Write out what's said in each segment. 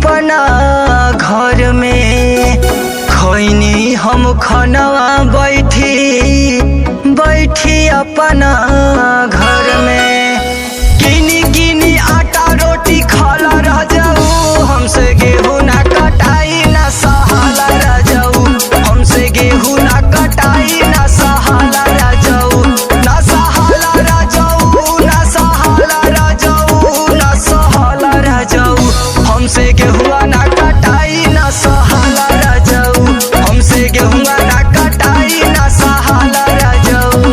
अपना घर में खैनी हम खनवा बैठी अपना घर में गिनी गिनी आटा रोटी खाला रह जाऊ हमसे गेहूं ना कटाई ना सहाला रह जाऊ हमसे गेहूं ना कटाई ना सहाला रह जाऊ ना सहाला रह जाऊ ना सहाला रह जाऊ ना सहाला रह जाऊ हमसे गेहुआ ना कटाई ना सहाला रह जाऊ हमसे गेहुआ ना कटाई ना सहाला रह जाऊ।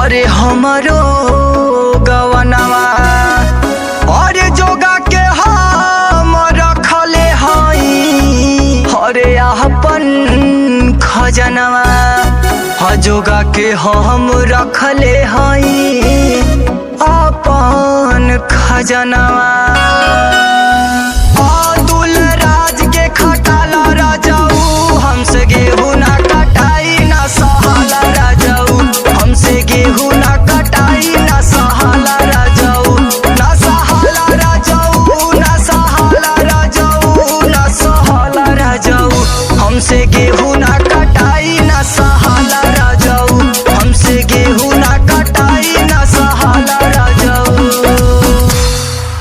अरे हमरो गवनवा अरे जोगा के हम रखले हई अरे अपन खजनवा जोगा के हम रखले हई अपन खजनवा।